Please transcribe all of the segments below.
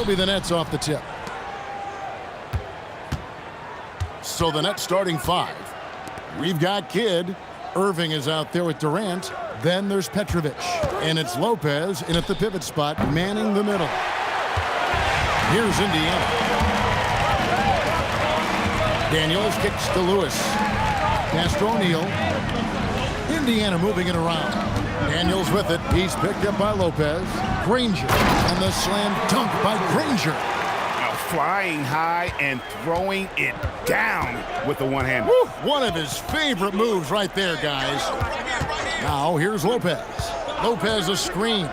He'll be the Nets off the tip. So the Nets starting 5. We've got Kidd. Irving is out there with Durant. Then there's Petrovic. And it's Lopez in at the pivot spot, manning the middle. Here's Indiana. Daniels kicks to Lewis. Pass to O'Neal. Indiana moving it around. Daniels with it. He's picked up by Lopez. Granger. And the slam dunk by Granger. Now flying high and throwing it down with the one-hander. One of his favorite moves right there, guys. Now here's Lopez. Lopez a screen.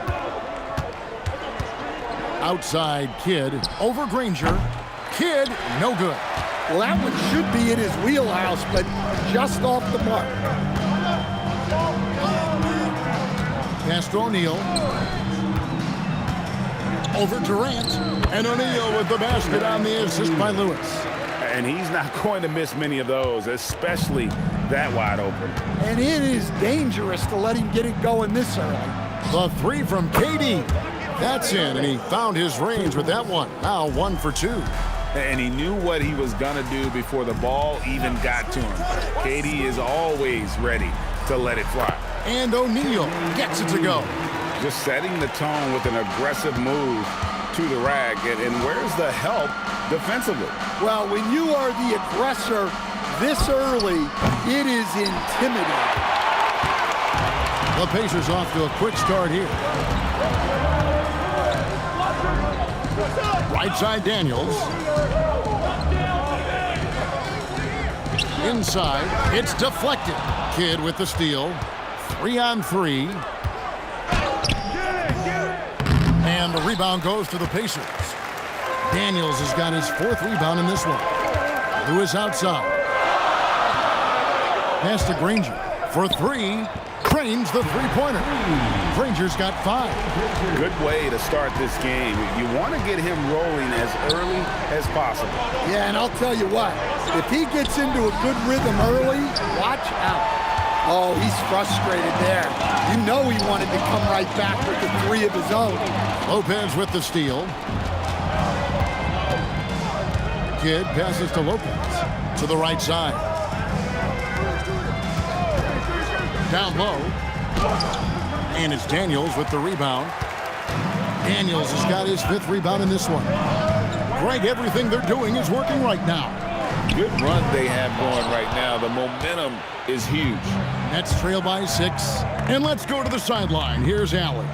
Outside Kidd. Over Granger. Kidd, no good. Well, that one should be in his wheelhouse, but just off the mark. Pass to O'Neal. Over Durant. And O'Neal with the basket on the assist by Lewis. And he's not going to miss many of those, especially that wide open. And it is dangerous to let him get it going this early. The 3 from KD. That's in, and he found his range with that one. Now 1 for 2. And he knew what he was going to do before the ball even got to him. KD is always ready to let it fly. And O'Neal gets it to go. Just setting the tone with an aggressive move to the rack. And where's the help defensively? Well, when you are the aggressor this early, it is intimidating. The Pacers off to a quick start here. Right side Daniels. Inside, it's deflected. Kidd with the steal. 3-on-3. And the rebound goes to the Pacers. Daniels has got his 4th rebound in this one. Lewis outside. Pass to Granger for 3. Cranes the three-pointer. Granger's got 5. Good way to start this game. You want to get him rolling as early as possible. Yeah, and I'll tell you what, if he gets into a good rhythm early, watch out. Oh, he's frustrated there. You know he wanted to come right back with the 3 of his own. Lopez with the steal. Kidd passes to Lopez to the right side. Down low. And it's Daniels with the rebound. Daniels has got his 5th rebound in this one. Greg, everything they're doing is working right now. Good run they have going right now. The momentum is huge. Nets trail by 6. And let's go to the sideline. Here's Allen.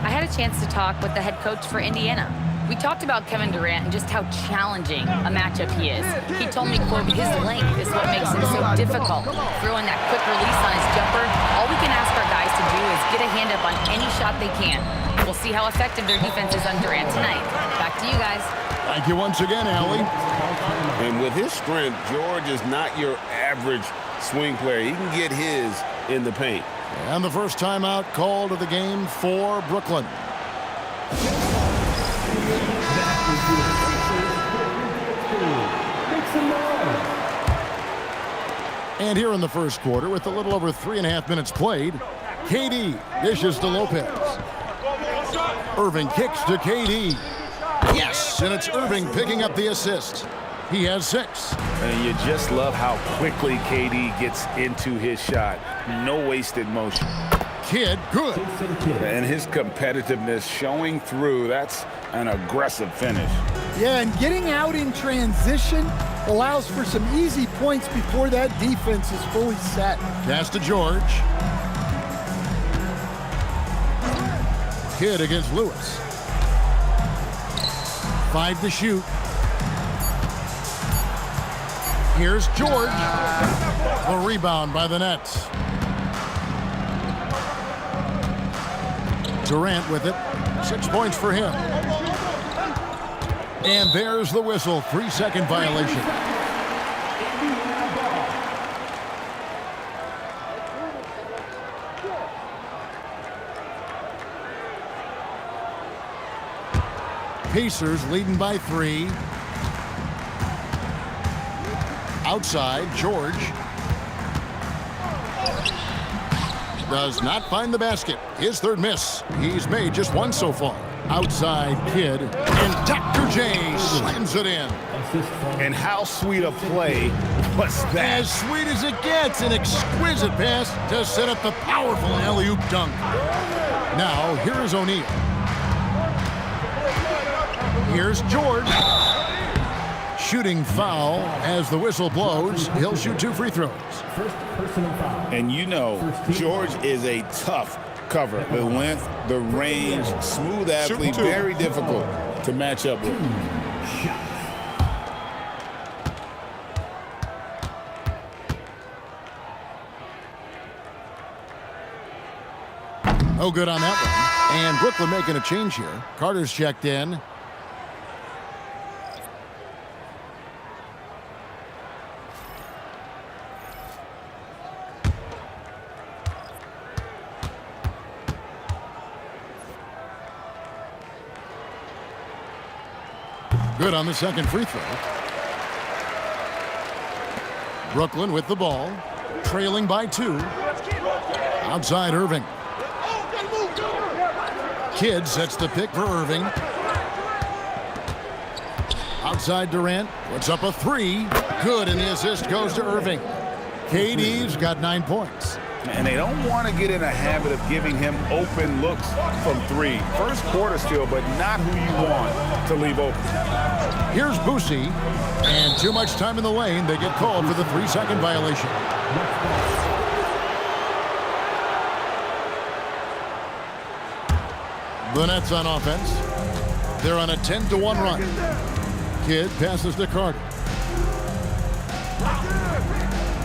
I had a chance to talk with the head coach for Indiana. We talked about Kevin Durant and just how challenging a matchup he is. He told me, quote, his length is what makes him so difficult. Throwing that quick release on his jumper, all we can ask our guys to do is get a hand up on any shot they can. We'll see how effective their defense is on Durant tonight. Back to you guys. Thank you once again, Allie. And with his strength, George is not your average swing player. He can get his in the paint. And the first timeout called of the game for Brooklyn. And here in the first quarter, with a little over 3.5 minutes played, KD dishes to Lopez. Irving kicks to KD. Yes, and it's Irving picking up the assist. He has 6. And you just love how quickly KD gets into his shot. No wasted motion. Kidd, good. And his competitiveness showing through. That's an aggressive finish. Yeah, and getting out in transition allows for some easy points before that defense is fully set. Pass to George. Kidd against Lewis. 5 to shoot. Here's George. The rebound by the Nets. Durant with it. 6 points for him. And there's the whistle. 3-second violation. Pacers leading by 3. Outside, George does not find the basket. His 3rd miss. He's made just 1 so far. Outside Kidd, and Dr. J slams it in. And how sweet a play was that? As sweet as it gets, an exquisite pass to set up the powerful alley-oop dunk. Now, here is O'Neal. Here's George. Shooting foul as the whistle blows. He'll shoot 2 free throws. And you know, George is a tough cover. The length, the range, smooth athlete, very difficult to match up with. No good on that one. And Brooklyn making a change here. Carter's checked in. Good on the second free throw. Brooklyn with the ball, trailing by 2. Outside Irving. Kidd sets the pick for Irving. Outside Durant, puts up a 3. Good, and the assist goes to Irving. KD's got 9 points. And they don't want to get in a habit of giving him open looks from 3. First quarter still, but not who you want to leave open. Here's Boosie, and too much time in the lane. They get called for the 3-second violation. The Nets on offense. They're on a 10-1 run. Kidd passes to Carter.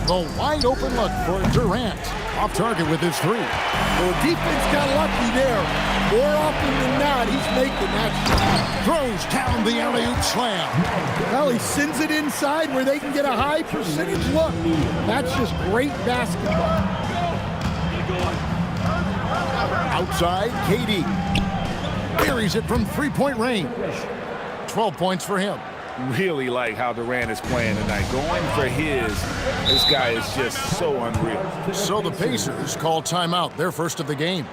The wide open look for Durant. Off target with his 3. Well, defense got lucky there. More often than not, he's making that shot. Throws down the alley-oop slam. Well, he sends it inside where they can get a high percentage look. That's just great basketball. Outside, KD. Buries it from 3-point range. 12 points for him. Really like how Durant is playing tonight. Going for this guy is just so unreal. So the Pacers call timeout, their first of the game.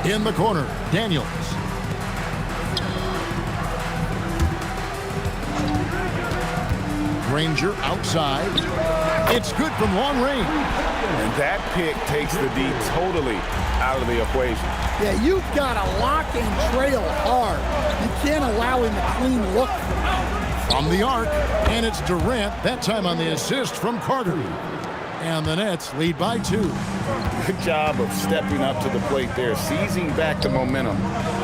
In the corner, Daniels. Granger outside. It's good from long range. And that pick takes the D totally out of the equation. Yeah, you've got to lock and trail hard. You can't allow him to clean look. From the arc, and it's Durant, that time on the assist from Carter. And the Nets lead by 2. Good job of stepping up to the plate there, seizing back the momentum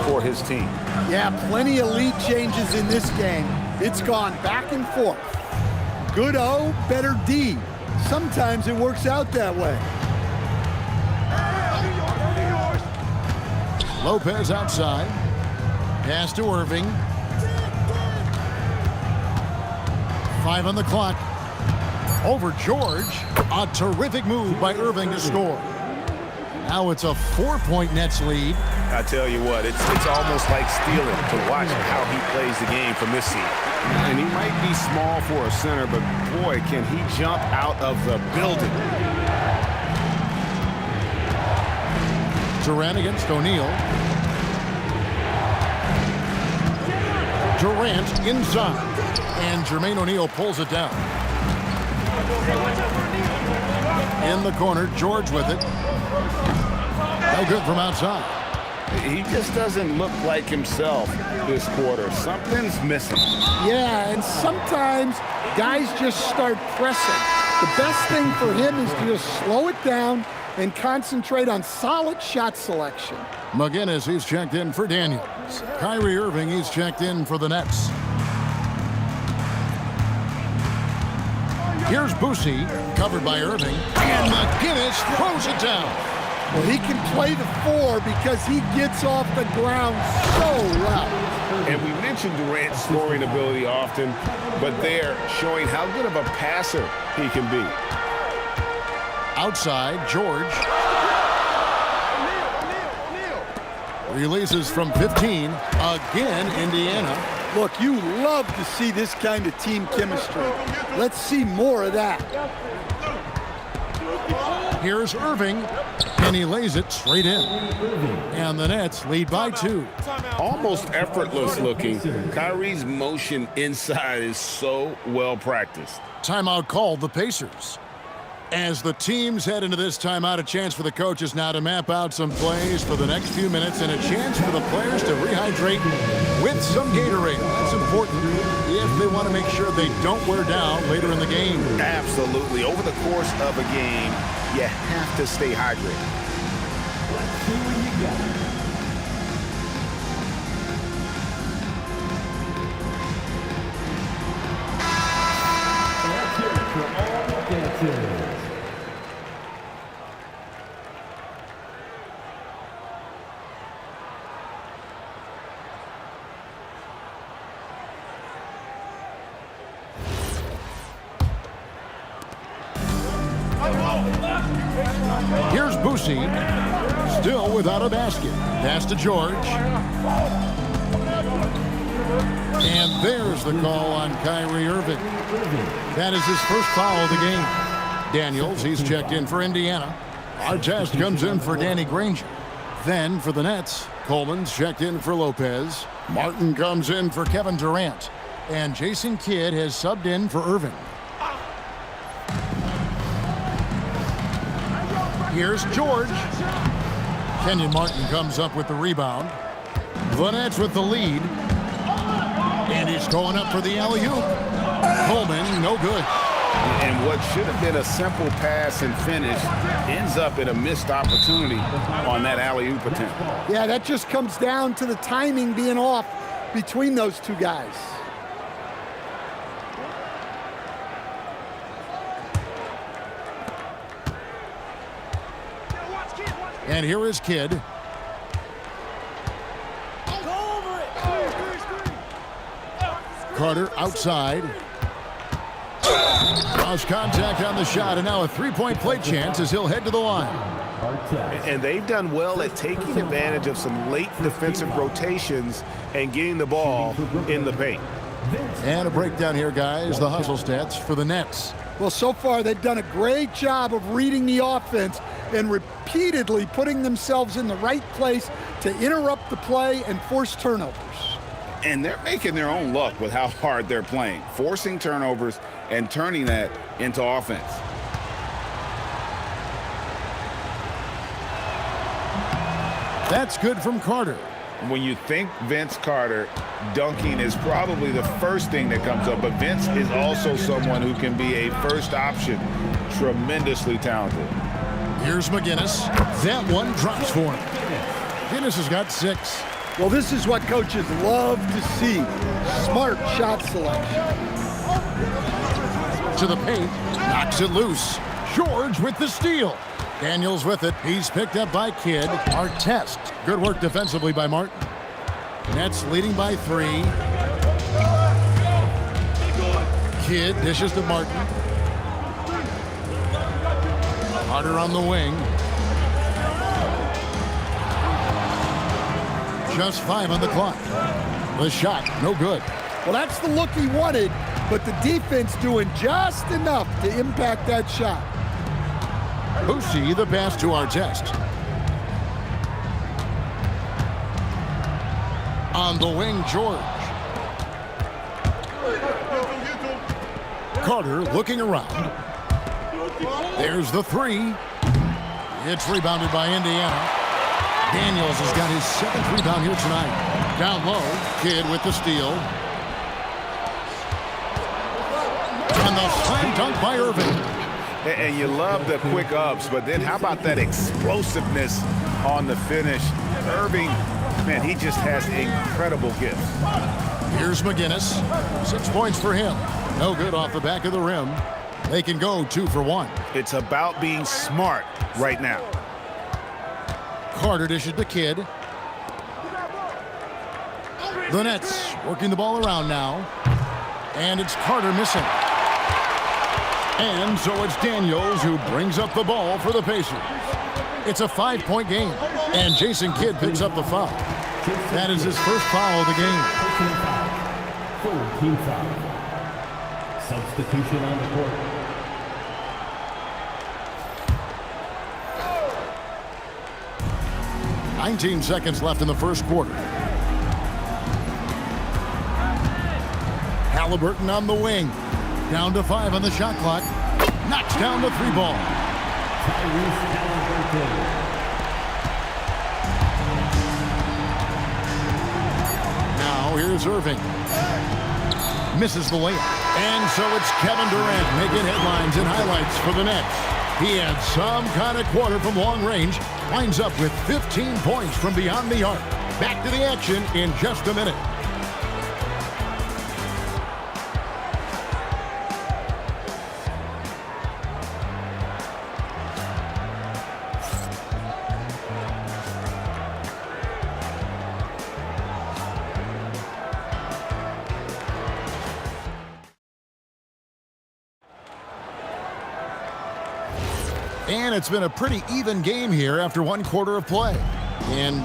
for his team. Yeah, plenty of lead changes in this game. It's gone back and forth. Good O, better D. Sometimes it works out that way. Lopez outside. Pass to Irving. 5 on the clock. Over George. A terrific move by Irving to score. Now it's a 4-point Nets lead. I tell you what, it's almost like stealing to watch how he plays the game from this seat. And he might be small for a center, but boy, can he jump out of the building. Durant against O'Neal. Durant inside. And Jermaine O'Neal pulls it down. In the corner, George with it. No good from outside. He just doesn't look like himself this quarter. Something's missing. Yeah, and sometimes guys just start pressing. The best thing for him is to just slow it down and concentrate on solid shot selection. McGinnis, he's checked in for Daniels. Kyrie Irving, he's checked in for the Nets. Here's Boosie, covered by Irving, and McGinnis throws it down. Well, he can play the 4 because he gets off the ground so well. And we mentioned Durant's scoring ability often, but they're showing how good of a passer he can be. Outside, George. Releases from 15. Again, Indiana. Look, you love to see this kind of team chemistry. Let's see more of that. Here's Irving, and he lays it straight in. And the Nets lead by 2. Almost effortless looking. Kyrie's motion inside is so well practiced. Timeout called the Pacers. As the teams head into this timeout, a chance for the coaches now to map out some plays for the next few minutes and a chance for the players to rehydrate with some Gatorade. That's important if they want to make sure they don't wear down later in the game. Absolutely. Over the course of a game, you have to stay hydrated. Let's see what you got. Here's Boosie, still without a basket. Pass to George. And there's the call on Kyrie Irving. That is his first foul of the game. Daniels, he's checked in for Indiana. Artest comes in for Danny Granger. Then for the Nets, Coleman's checked in for Lopez. Martin comes in for Kevin Durant. And Jason Kidd has subbed in for Irving. Here's George. Kenyon Martin comes up with the rebound. The Nets with the lead. And he's going up for the alley-oop. Coleman, no good. And what should have been a simple pass and finish ends up in a missed opportunity on that alley-oop attempt. Yeah, that just comes down to the timing being off between those two guys. And here is Kidd. Carter outside. Draws contact on the shot, and now a three-point play chance as he'll head to the line. And they've done well at taking advantage of some late defensive rotations and getting the ball in the paint. And a breakdown here, guys. The hustle stats for the Nets. Well, so far they've done a great job of reading the offense and repeatedly putting themselves in the right place to interrupt the play and force turnovers. And they're making their own luck with how hard they're playing, forcing turnovers and turning that into offense. That's good from Carter. When you think Vince Carter, dunking is probably the first thing that comes up, but Vince is also someone who can be a first option, tremendously talented. Here's McGinnis. That one drops for him. McGinnis has got 6. Well, this is what coaches love to see. Smart shot selection. To the paint. Knocks it loose. George with the steal. Daniels with it. He's picked up by Kidd. Artest. Good work defensively by Martin. Nets leading by 3. Kidd dishes to Martin. Carter on the wing. Just 5 on the clock. The shot, no good. Well, that's the look he wanted, but the defense doing just enough to impact that shot. Boosie, the pass to Artest. On the wing, George. Carter looking around. There's the 3. It's rebounded by Indiana. Daniels has got his 7th rebound here tonight. Down low, Kidd with the steal. And the slam dunk by Irving. And you love the quick ups, but then how about that explosiveness on the finish? Irving, man, he just has incredible gifts. Here's McGinnis. 6 points for him. No good off the back of the rim. They can go 2 for 1. It's about being smart right now. Carter dishes to Kidd. The Nets working the ball around now. And it's Carter missing. And so it's Daniels who brings up the ball for the Pacers. It's a 5-point game. And Jason Kidd picks up the foul. That is his first foul of the game. Full team foul. Substitution on the court. "19 seconds left in the first quarter. Halliburton on the wing. Down to 5 on the shot clock. Knocks down the 3 ball. Tyrese Halliburton. Now here's Irving. Misses the layup. And so it's Kevin Durant making headlines and highlights for the Nets. He had some kind of quarter from long range. Winds up with 15 points from beyond the arc. Back to the action in just a minute. And it's been a pretty even game here after 1 quarter of play. And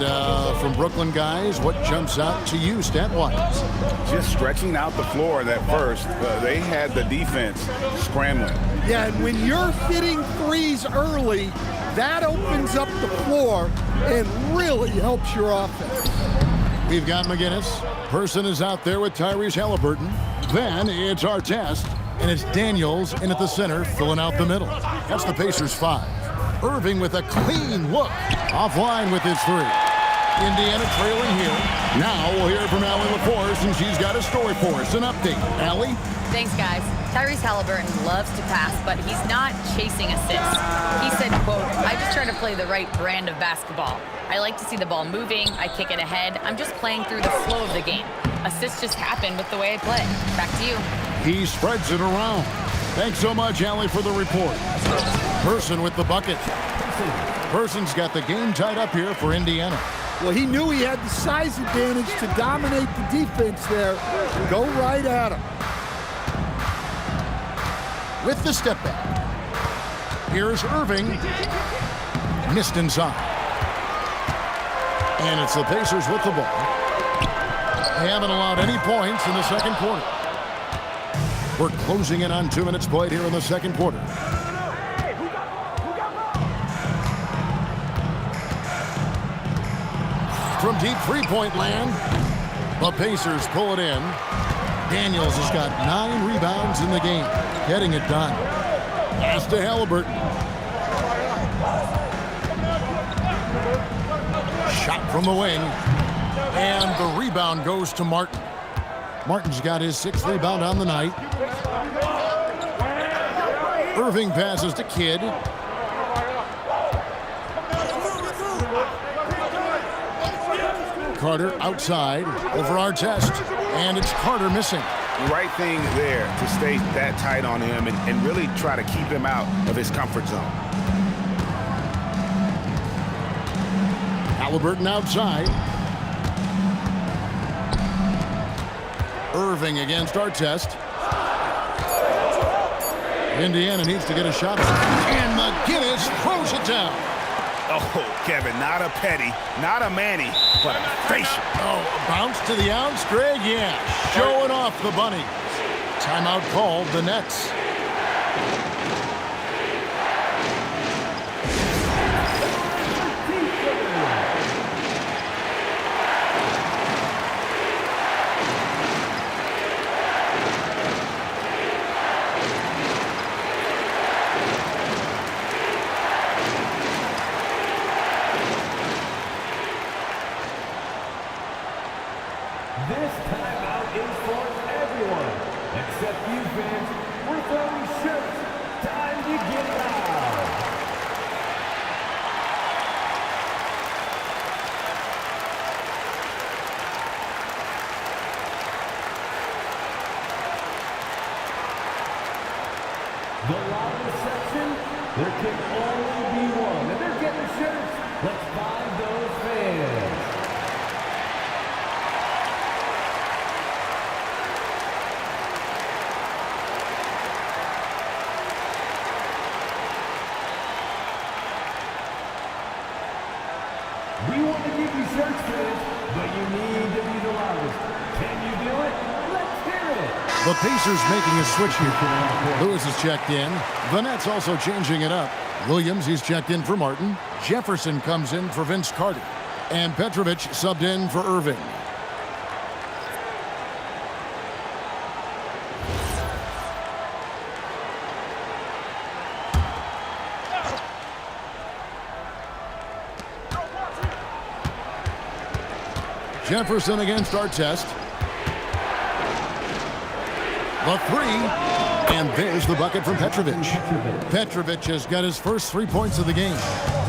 from Brooklyn guys, what jumps out to you stat-wise? Just stretching out the floor that first. They had the defense scrambling. Yeah, and when you're hitting threes early, that opens up the floor and really helps your offense. We've got McGinnis. Person is out there with Tyrese Halliburton. Then it's Artest, and it's Daniels in at the center, filling out the middle. That's the Pacers 5. Irving with a clean look. Offline with his 3. Indiana trailing here. Now we'll hear from Allie LaForce, and she's got a story for us. An update. Allie? Thanks, guys. Tyrese Halliburton loves to pass, but he's not chasing assists. He said, quote, "I just try to play the right brand of basketball. I like to see the ball moving. I kick it ahead. I'm just playing through the flow of the game. Assists just happen with the way I play." Back to you. He spreads it around. Thanks so much, Allie, for the report. Person with the bucket. Person's got the game tied up here for Indiana. Well, he knew he had the size advantage to dominate the defense there. Go right at him. With the step back. Here's Irving. Missed inside. And it's the Pacers with the ball. They haven't allowed any points in the second quarter. We're closing in on 2 minutes played here in the second quarter. From deep three-point land, the Pacers pull it in. Daniels has got 9 rebounds in the game, getting it done. Pass to Halliburton. Shot from the wing, and the rebound goes to Martin. Martin's got his 6th rebound on the night. Irving passes to Kidd. Carter outside over Artest, and it's Carter missing. Right thing there to stay that tight on him and really try to keep him out of his comfort zone. Halliburton outside. Irving against Artest. Indiana needs to get a shot. And McGinnis throws it down. Oh, Kevin, not a Petty, not a Manny, but a facial. Oh, bounce to the ounce, Greg? Yeah, showing off the bunnies. Timeout called, the Nets. This timeout is for everyone, except you fans. We're throwing shirts. Time to get loud. The loudest section, there can only be one, and they're getting shirts. Let's find those fans. We want to give you shirts, fans, but you need to be the loudest. Can you do it? Let's hear it. The Pacers making a switch here. Lewis is checked in. The Nets also changing it up. Williams, he's checked in for Martin. Jefferson comes in for Vince Carter. And Petrovic subbed in for Irving. Jefferson against Artest. The three, and there's the bucket from Petrovic. Petrovic has got his first 3 points of the game.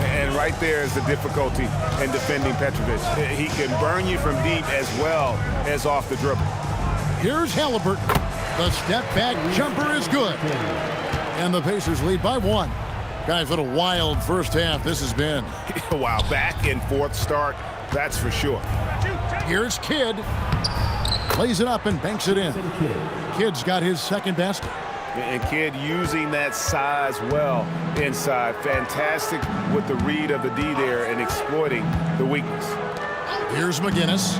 And right there is the difficulty in defending Petrovic. He can burn you from deep as well as off the dribble. Here's Halliburton. The step-back jumper is good. And the Pacers lead by 1. Guys, what a wild first half this has been. Wow, back and forth start, that's for sure. Here's Kidd. Plays it up and banks it in. Kidd's got his second basket. And Kidd using that size well inside. Fantastic with the read of the D there and exploiting the weakness. Here's McGinnis.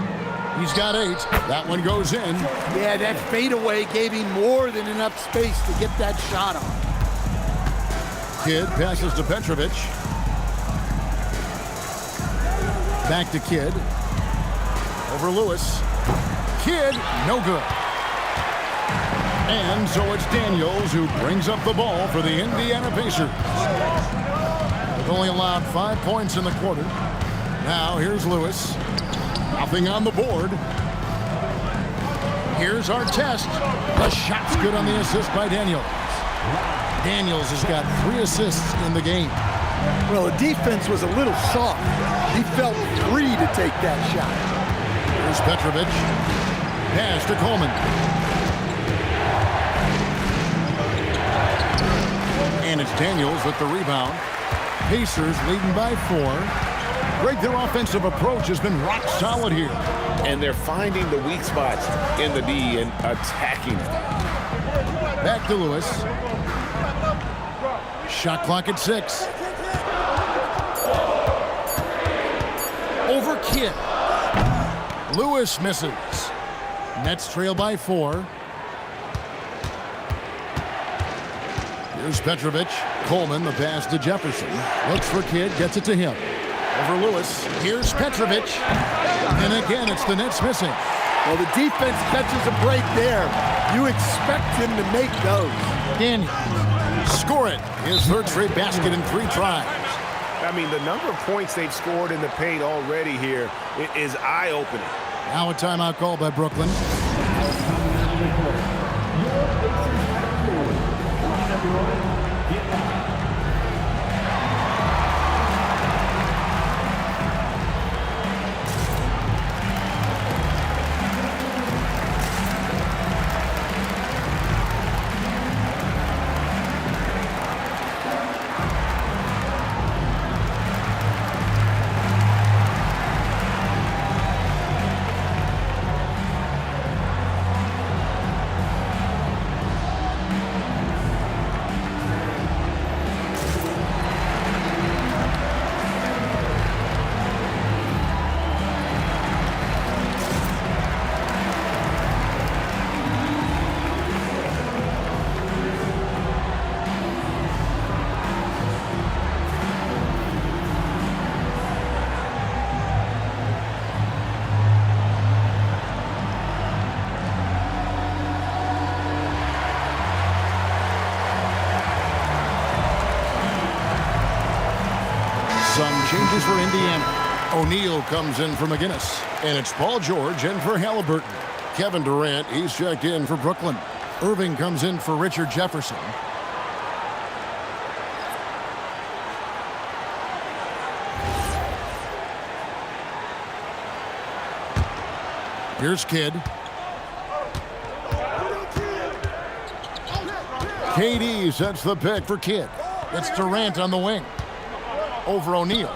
He's got 8. That one goes in. Yeah, that fadeaway gave him more than enough space to get that shot off. Kidd passes to Petrovic. Back to Kidd. Over Lewis. Kidd, no good. And so it's Daniels who brings up the ball for the Indiana Pacers. They've only allowed 5 points in the quarter. Now here's Lewis. Nothing on the board. Here's Artest. The shot's good on the assist by Daniels. Daniels has got 3 assists in the game. Well, the defense was a little soft. He felt free to take that shot. Here's Petrovic. Pass to Coleman. And it's Daniels with the rebound. Pacers leading by 4. Greg, their offensive approach has been rock solid here. And they're finding the weak spots in the D and attacking it. Back to Lewis. Shot clock at 6. Over Kidd. Lewis misses. Nets trail by 4. Here's Petrovic. Coleman, the pass to Jefferson. Looks for Kidd, gets it to him. Over Lewis. Here's Petrovic. And again, it's the Nets missing. Well, the defense catches a break there. You expect him to make those. Daniels. Score it. His third straight basket in 3 tries. I mean, the number of points they've scored in the paint already here is eye-opening. Now a timeout call by Brooklyn. Some changes for Indiana. O'Neal comes in for McGinnis. And it's Paul George in for Halliburton. Kevin Durant, he's checked in for Brooklyn. Irving comes in for Richard Jefferson. Here's Kidd. KD sets the pick for Kidd. It's Durant on the wing. Over O'Neal.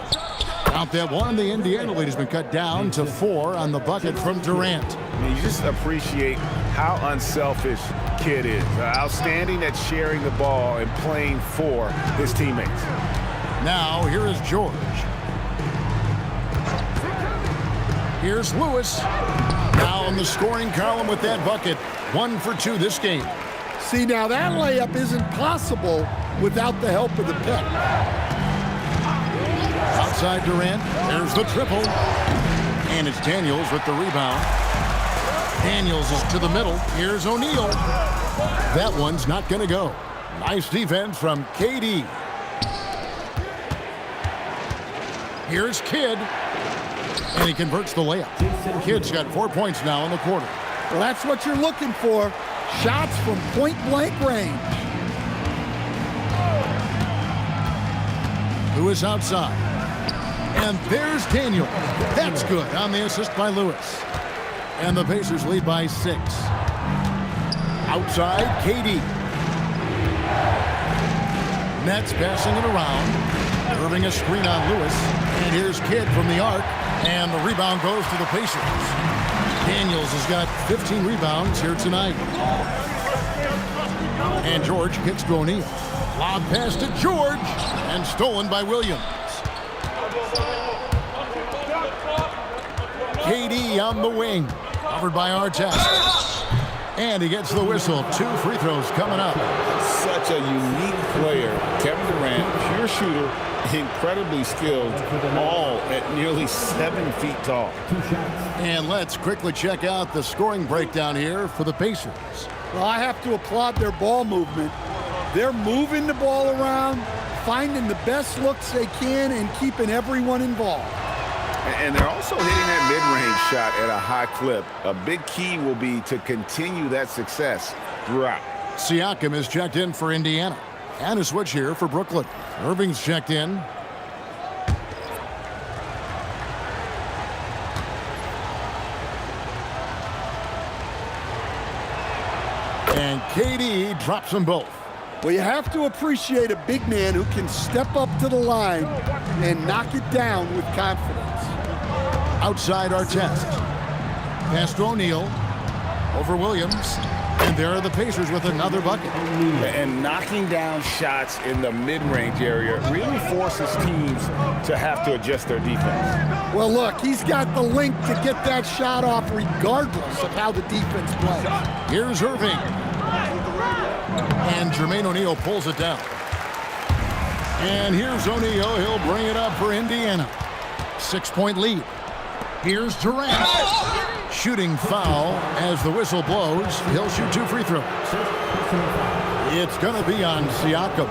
Out that one, the Indiana lead has been cut down to 4 on the bucket from Durant. And you just appreciate how unselfish Kidd is. Outstanding at sharing the ball and playing for his teammates. Now, here is George. Here's Lewis. Now in the scoring column with that bucket. 1 for 2 this game. See, now that layup isn't possible without the help of the pick. Outside Durant. There's the triple. And it's Daniels with the rebound. Daniels is to the middle. Here's O'Neal. That one's not going to go. Nice defense from KD. Here's Kidd. And he converts the layup. Kidd's got 4 points now in the quarter. Well, that's what you're looking for. Shots from point-blank range. Lewis outside. And there's Daniel. That's good on the assist by Lewis. And the Pacers lead by 6. Outside, KD. Nets passing it around. Irving a screen on Lewis. And here's Kidd from the arc. And the rebound goes to the Pacers. Daniels has got 15 rebounds here tonight. And George kicks to O'Neal. Lob pass to George. And stolen by Williams. KD on the wing. Covered by Artest. And he gets the whistle. 2 free throws coming up. Such a unique player. Kevin Durant, pure shooter, incredibly skilled, all at nearly 7 feet tall. And let's quickly check out the scoring breakdown here for the Pacers. Well, I have to applaud their ball movement. They're moving the ball around, finding the best looks they can, and keeping everyone involved. And they're also hitting that mid-range shot at a high clip. A big key will be to continue that success throughout. Siakam is checked in for Indiana. And a switch here for Brooklyn. Irving's checked in. And KD drops them both. Well, you have to appreciate a big man who can step up to the line and knock it down with confidence. Outside Artest. Pass to O'Neal. Over Williams. And there are the Pacers with another bucket. And knocking down shots in the mid-range area really forces teams to have to adjust their defense. Well, look, he's got the link to get that shot off regardless of how the defense plays. Here's Irving. And Jermaine O'Neal pulls it down. And here's O'Neal. He'll bring it up for Indiana. 6-point lead. Here's Durant. Shooting foul as the whistle blows. He'll shoot 2 free throws. It's going to be on Siakam.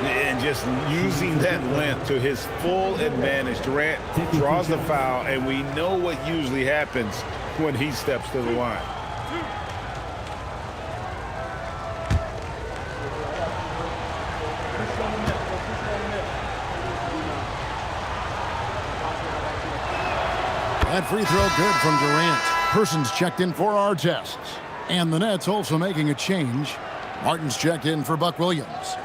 And just using that length to his full advantage. Durant draws the foul, and we know what usually happens when he steps to the line. That free throw good from Durant. Person's checked in for Artest. And the Nets also making a change. Martin's checked in for Buck Williams.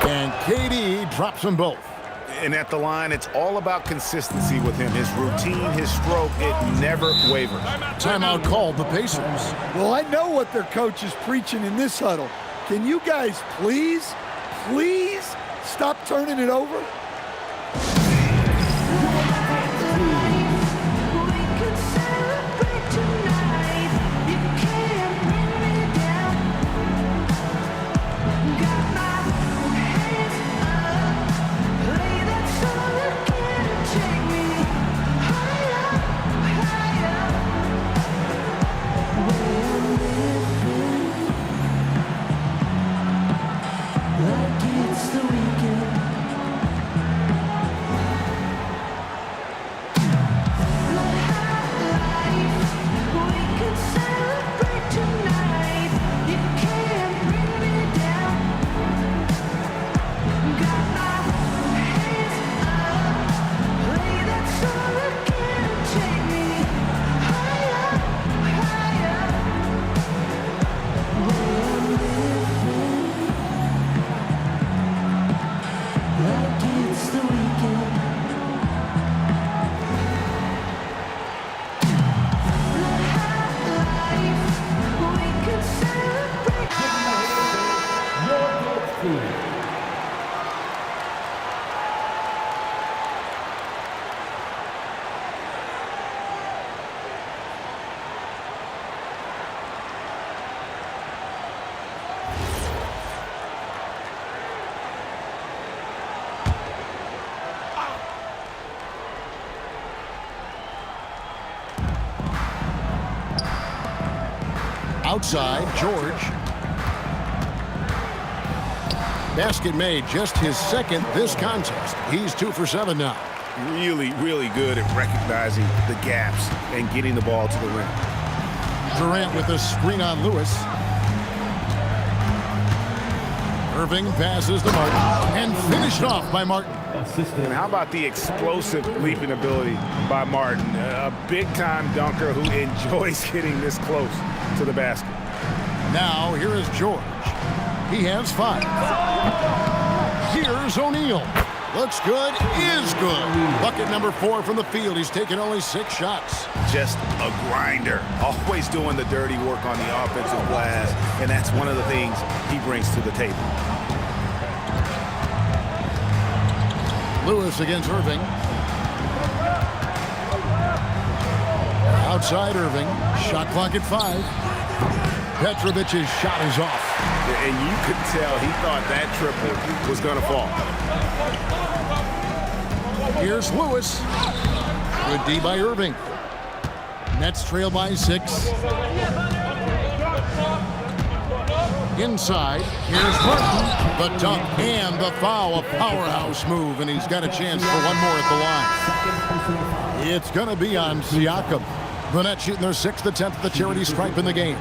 And KD drops them both. And at the line, it's all about consistency with him. His routine, his stroke, it never wavers. Timeout called the Pacers. Well, I know what their coach is preaching in this huddle. Can you guys please stop turning it over? Outside, George. Basket made, just his second this contest. He's 2 for 7 now. Really, really good at recognizing the gaps and getting the ball to the rim. Durant with a screen on Lewis. Irving passes to Martin and finished off by Martin. And how about the explosive leaping ability by Martin? A big-time dunker who enjoys getting this close to the basket. Now, here is George. He has 5. Here's O'Neal. Looks good, is good. Bucket number 4 from the field. He's taken only 6 shots. Just a grinder. Always doing the dirty work on the offensive glass. And that's one of the things he brings to the table. Lewis against Irving. Outside Irving. Shot clock at 5. Petrovic's shot is off. And you could tell he thought that triple was going to fall. Here's Lewis. Good D by Irving. Nets trail by 6. Inside, here's Martin. The dunk and the foul, a powerhouse move, and he's got a chance for one more at the line. It's going to be on Siakam. The Nets shooting their 6th attempt at the charity stripe in the game.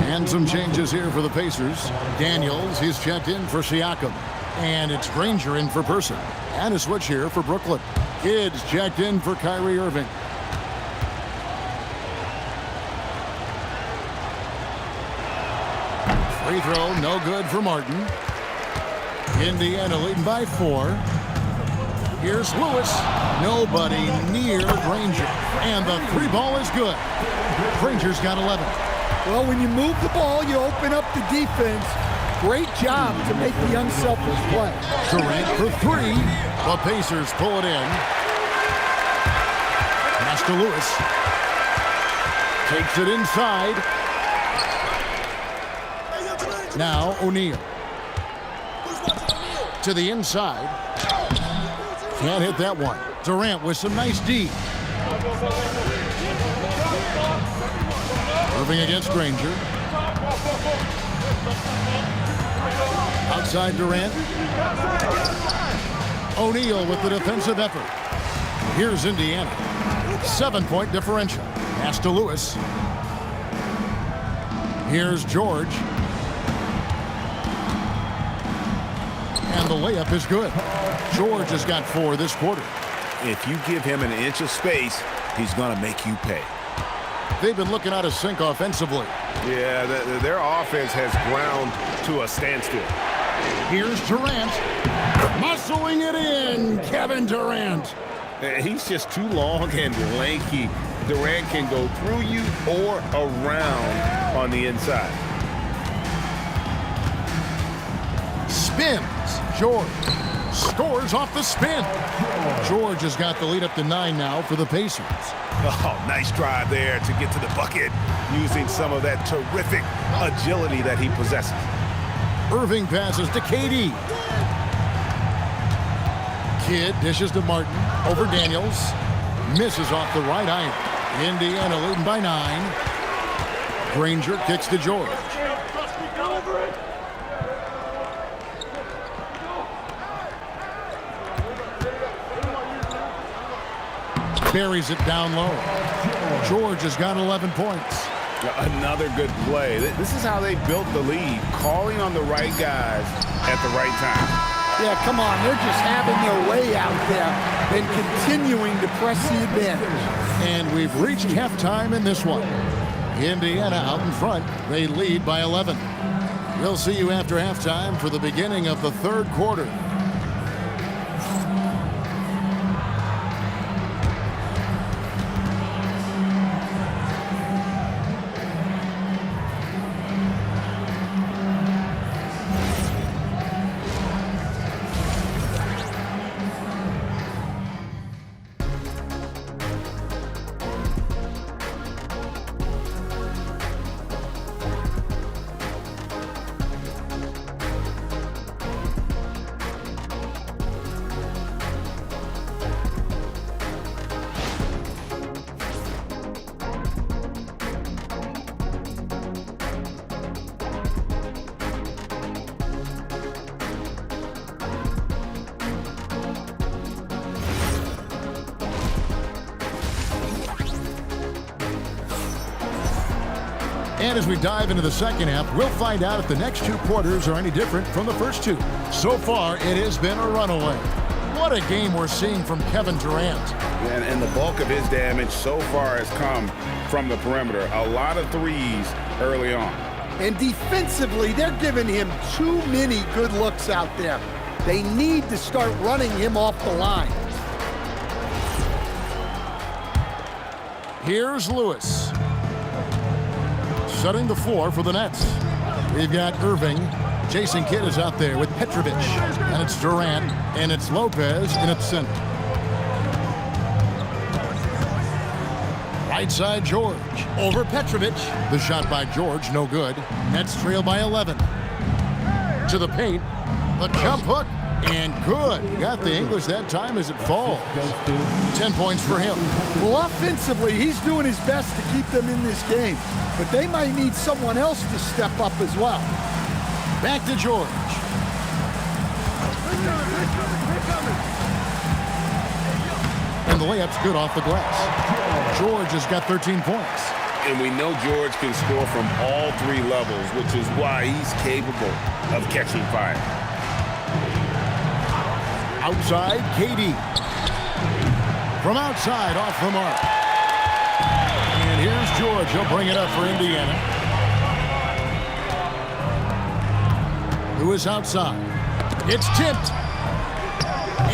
And some changes here for the Pacers. Daniels, he's checked in for Siakam. And it's Granger in for Person. And a switch here for Brooklyn. Kids checked in for Kyrie Irving. Free throw, no good for Martin. Indiana leading by 4. Here's Lewis. Nobody near Granger. And the 3 ball is good. Granger's got 11. Well, when you move the ball, you open up the defense. Great job to make the unselfish play. Durant for 3. The Pacers pull it in. Pass to Lewis. Takes it inside. Now O'Neal. To the inside. Can't hit that one. Durant with some nice D. Irving against Granger. Outside Durant. O'Neal with the defensive effort. Here's Indiana. 7-point differential. Pass to Lewis. Here's George. And the layup is good. George has got 4 this quarter. If you give him an inch of space, he's going to make you pay. They've been looking out of sync offensively. Yeah, their offense has ground to a standstill. Here's Durant. Muscling it in. Kevin Durant. He's just too long and lanky. Durant can go through you or around on the inside. Spins. George scores off the spin. George has got the lead up to 9 now for the Pacers. Oh, nice drive there to get to the bucket using some of that terrific agility that he possesses. Irving passes to KD. Kidd dishes to Martin over Daniels. Misses off the right iron. Indiana leading by 9. Granger kicks to George. Buries it down low. George has got 11 points. Another good play. This is how they built the lead, calling on the right guys at the right time. Yeah, come on. They're just having their way out there and continuing to press the advantage. And we've reached halftime in this one. Indiana out in front. They lead by 11. We'll see you after halftime for the beginning of the third quarter. And as we dive into the second half, we'll find out if the next two quarters are any different from the first two. So far, it has been a runaway. What a game we're seeing from Kevin Durant. And the bulk of his damage so far has come from the perimeter. A lot of threes early on. And defensively, they're giving him too many good looks out there. They need to start running him off the line. Here's Lewis. Setting the floor for the Nets. We've got Irving. Jason Kidd is out there with Petrovic. And it's Durant. And it's Lopez in its center. Right side George. Over Petrovic. The shot by George, no good. Nets trail by 11. To the paint. The jump hook. And good. Got the English that time as it falls. 10 points for him. Well, offensively, he's doing his best to keep them in this game. But they might need someone else to step up as well. Back to George. And the layup's good off the glass. George has got 13 points. And we know George can score from all three levels, which is why he's capable of catching fire. Outside, KD. From outside, off the mark. And here's George. He'll bring it up for Indiana. Who is outside? It's tipped.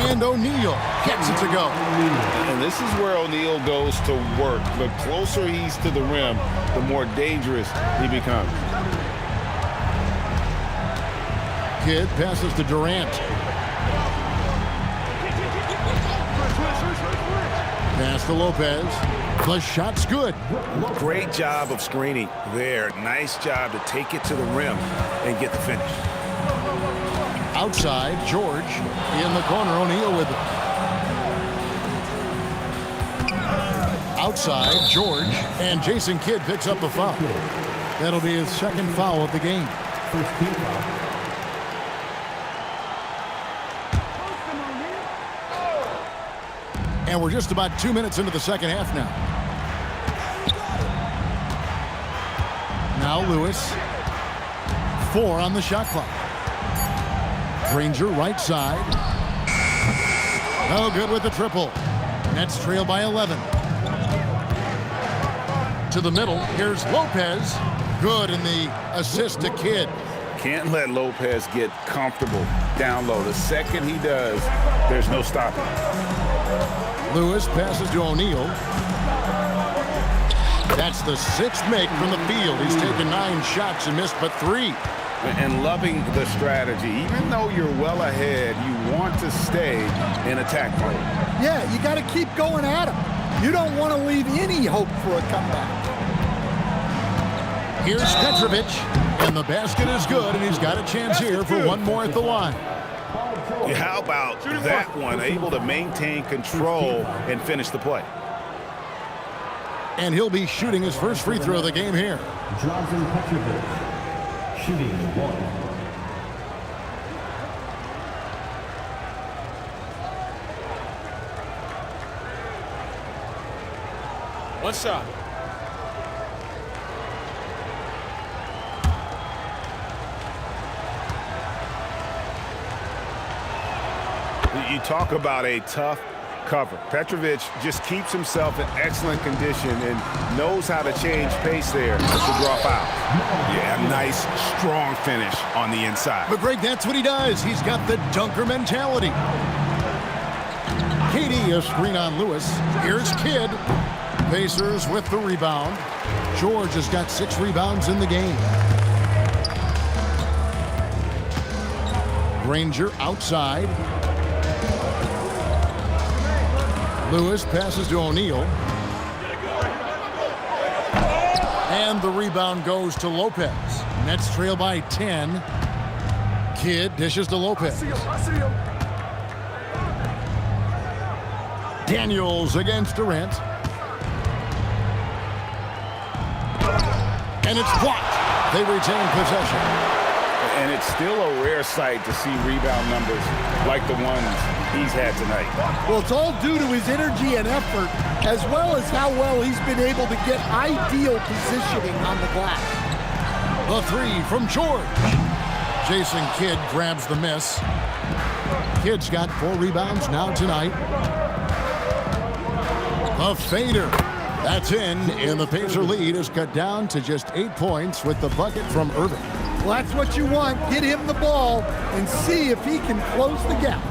And O'Neal gets it to go. And this is where O'Neal goes to work. The closer he's to the rim, the more dangerous he becomes. Kidd passes to Durant. Pass to Lopez. The shot's good. Great job of screening there. Nice job to take it to the rim and get the finish. Outside, George. In the corner, O'Neal with it. Outside, George. And Jason Kidd picks up the foul. That'll be his second foul of the game. First team foul. And we're just about 2 minutes into the second half now. Now Lewis. 4 on the shot clock. Granger right side. No good with the triple. Nets trail by 11. To the middle. Here's Lopez. Good in the assist to Kidd. Can't let Lopez get comfortable down low. The second he does, there's no stopping. Lewis passes to O'Neal. That's the 6th make from the field. He's taken 9 shots and missed but 3. And loving the strategy. Even though you're well ahead, you want to stay in attack mode. Yeah, you got to keep going at him. You don't want to leave any hope for a comeback. Here's Petrovic. And the basket is good, and he's got a chance here for one more at the line. How about that one? Able to maintain control and finish the play. And he'll be shooting his first free throw of the game here. Johnson Petrovic, shooting 1. One shot. You talk about a tough cover. Petrovic just keeps himself in excellent condition and knows how to change pace there to draw fouls. Yeah, nice, strong finish on the inside. But Greg, that's what he does. He's got the dunker mentality. KD a screen on Lewis. Here's Kidd. Pacers with the rebound. George has got 6 rebounds in the game. Granger outside. Lewis passes to O'Neal. And the rebound goes to Lopez. Nets trail by 10. Kidd dishes to Lopez. Daniels against Durant. And it's blocked. They retain possession. And it's still a rare sight to see rebound numbers like the ones he's had tonight. Well, it's all due to his energy and effort, as well as how well he's been able to get ideal positioning on the glass. The three from George. Jason Kidd grabs the miss. Kidd's got 4 rebounds now tonight. A fader. That's in, and the Pacer lead is cut down to just 8 points with the bucket from Irving. Well, that's what you want. Get him the ball and see if he can close the gap.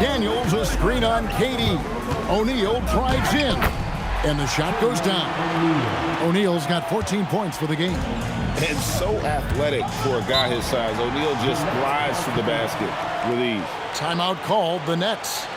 Daniels, a screen on Katie. O'Neal drives in, and the shot goes down. O'Neal's got 14 points for the game. And so athletic for a guy his size. O'Neal just glides to the basket with ease. Timeout called, the Nets.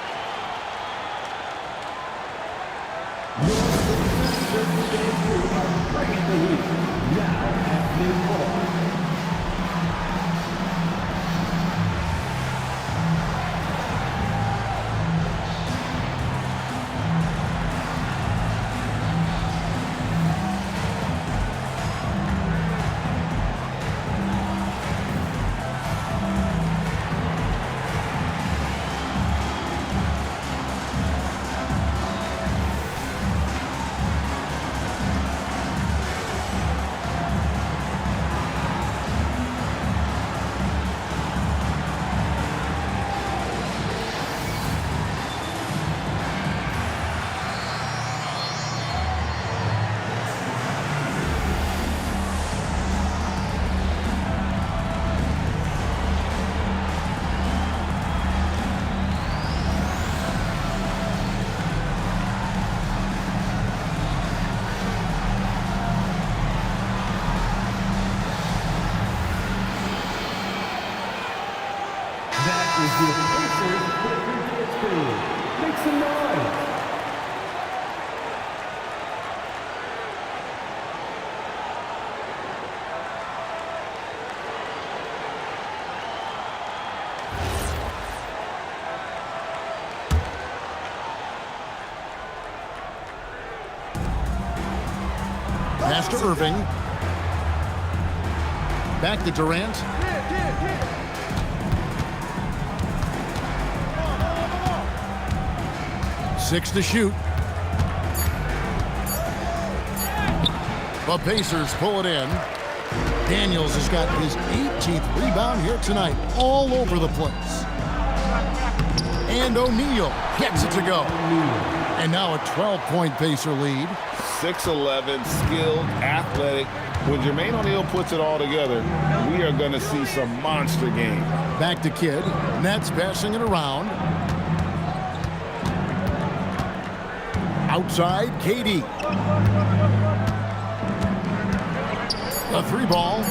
Make some noise. Pass to Irving. Back to Durant. Six to shoot. The Pacers pull it in. Daniels has got his 18th rebound here tonight, all over the place. And O'Neal gets it to go. And now a 12-point Pacer lead. 6'11", skilled, athletic. When Jermaine O'Neal puts it all together, we are going to see some monster games. Back to Kidd. Nets passing it around. Outside, KD. The 3 ball.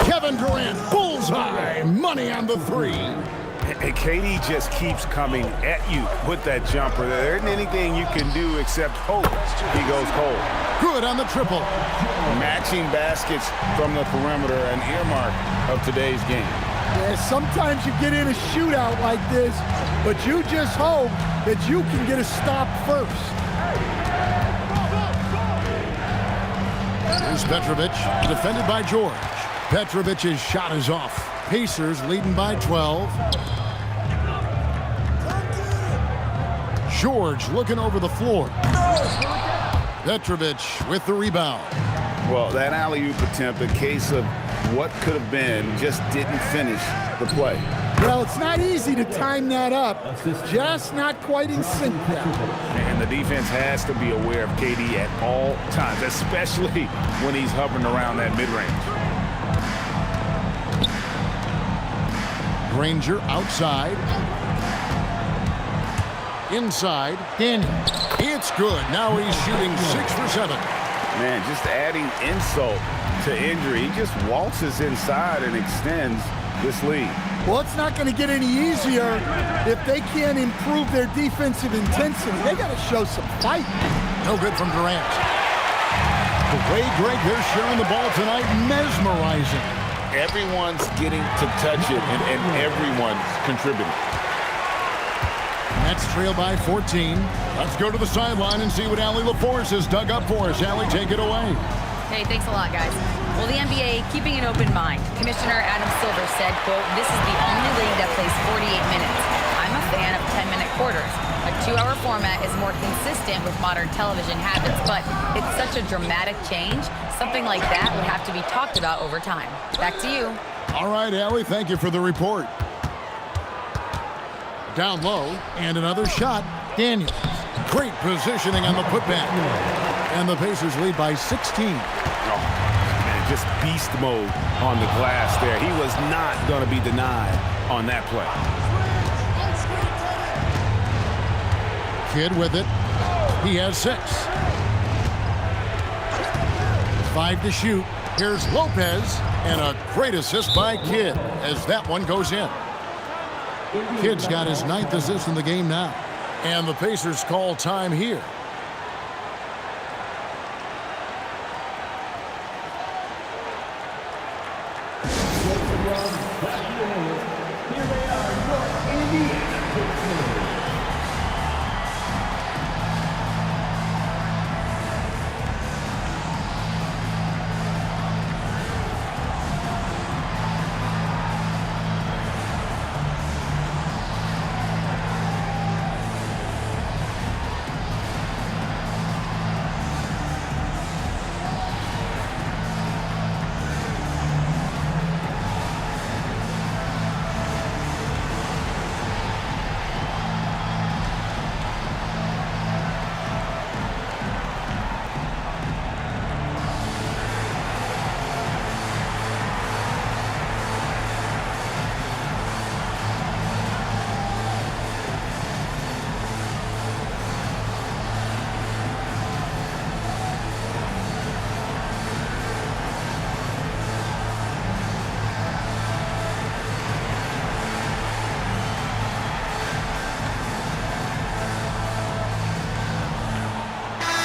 Kevin Durant, bullseye. Money on the 3. And KD just keeps coming at you with that jumper. There isn't anything you can do except hope he goes cold. Good on the triple. Matching baskets from the perimeter, an earmark of today's game. Yeah, sometimes you get in a shootout like this, but you just hope that you can get a stop first. Here's Petrovic, defended by George. Petrovic's shot is off. Pacers leading by 12. George looking over the floor. Petrovic with the rebound. Well, that alley-oop attempt, a case of what could have been, just didn't finish the play. Well, it's not easy to time that up. Just not quite in sync there. And the defense has to be aware of KD at all times, especially when he's hovering around that mid-range. Granger outside. Inside. Daniels. It's good. Now he's shooting 6 for 7. Man, just adding insult to injury. He just waltzes inside and extends this lead. Well, it's not going to get any easier if they can't improve their defensive intensity. They got to show some fight. No good from Durant. The way Greg, they're sharing the ball tonight, mesmerizing. Everyone's getting to touch it, and everyone's contributing. Nets trail by 14. Let's go to the sideline and see what Allie LaForce has dug up for us. Allie, take it away. Hey, thanks a lot, guys. Well, the NBA keeping an open mind. Commissioner Adam Silver said, quote, "This is the only league that plays 48 minutes. I'm a fan of 10-minute quarters. A 2-hour format is more consistent with modern television habits, but it's such a dramatic change. Something like that would have to be talked about over time." Back to you. All right, Allie, thank you for the report. Down low, and another shot. Daniels. Great positioning on the putback. And the Pacers lead by 16. Oh, man, just beast mode on the glass there. He was not going to be denied on that play. Kidd with it. He has 6. 5 to shoot. Here's Lopez, and a great assist by Kidd as that one goes in. Kidd's got his 9th assist in the game now. And the Pacers call time here.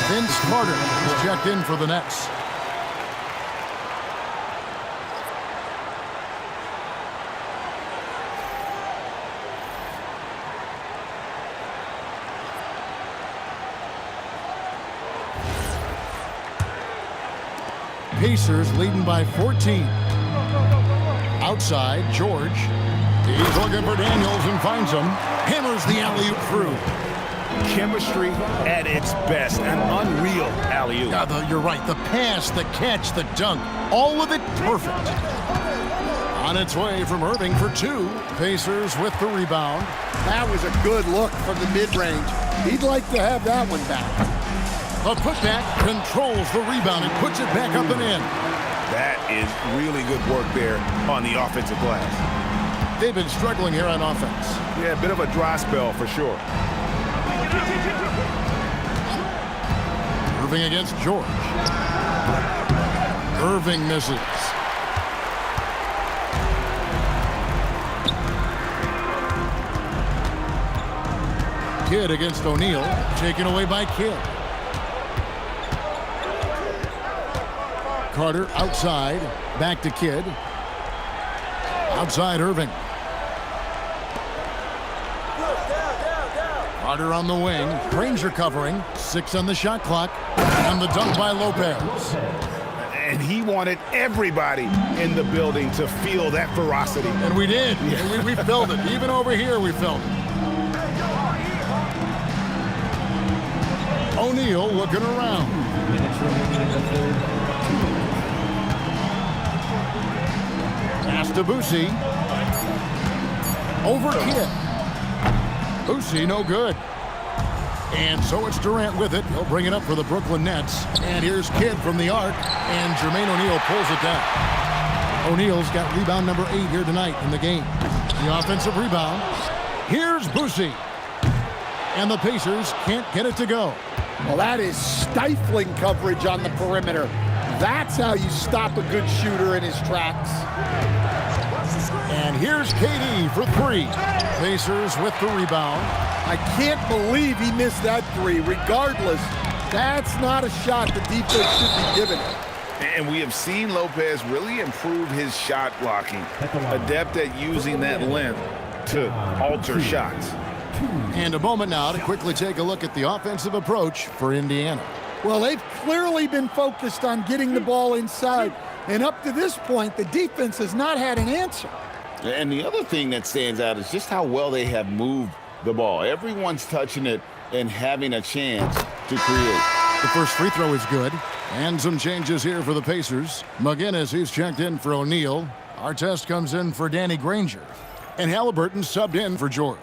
Vince Carter is checked in for the Nets. Pacers leading by 14. Outside, George. He's looking for Daniels and finds him. Hammers the alley-oop through. Chemistry at its best. An unreal alley-oop. Yeah, you're right. The pass, the catch, the dunk. All of it perfect. On its way from Irving for 2. Pacers with the rebound. That was a good look from the mid-range. He'd like to have that one back. The putback controls the rebound and puts it back up and in. That is really good work there on the offensive glass. They've been struggling here on offense. Yeah, a bit of a dry spell for sure. Irving against George. Irving misses. Kidd against O'Neal. Taken away by Kidd. Carter outside. Back to Kidd. Outside Irving. Carter on the wing. Granger covering. 6 on the shot clock. And the dunk by Lopez. And he wanted everybody in the building to feel that ferocity. And we did. Yeah. We felt it. Even over here we felt it. O'Neal looking around. Pass to Boosie. Over Kidd. Boosie no good. And so it's Durant with it. He'll bring it up for the Brooklyn Nets. And here's Kidd from the arc. And Jermaine O'Neal pulls it down. O'Neal's got rebound number 8 here tonight in the game. The offensive rebound. Here's Boosie. And the Pacers can't get it to go. Well, that is stifling coverage on the perimeter. That's how you stop a good shooter in his tracks. And here's KD for 3. Pacers with the rebound. I can't believe he missed that 3. Regardless, that's not a shot the defense should be giving. And we have seen Lopez really improve his shot blocking. Adept at using that length to alter shots. And a moment now to quickly take a look at the offensive approach for Indiana. Well, they've clearly been focused on getting the ball inside. And up to this point, the defense has not had an answer. And the other thing that stands out is just how well they have moved the ball. Everyone's touching it and having a chance to create. The first free throw is good. And some changes here for the Pacers. McGinnis, he's checked in for O'Neal. Artest comes in for Danny Granger. And Halliburton subbed in for George.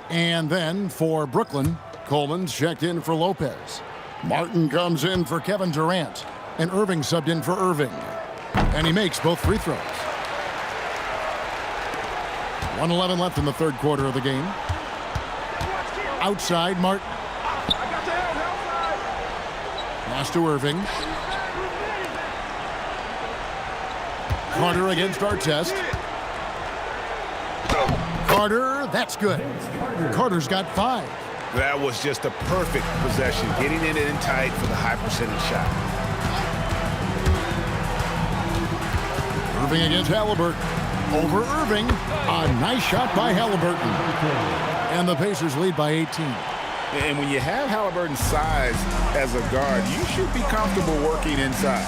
And then for Brooklyn, Coleman's checked in for Lopez. Martin comes in for Kevin Durant. And Irving subbed in for Irving. And he makes both free throws. 1:11 left in the third quarter of the game. Outside, Martin. Pass to Irving. Carter against Artest. Carter, that's good. Carter's got 5. That was just a perfect possession, getting it in tight for the high percentage shot. Irving against Halliburton. Over Irving. A nice shot by Halliburton. And the Pacers lead by 18. And when you have Halliburton's size as a guard, you should be comfortable working inside.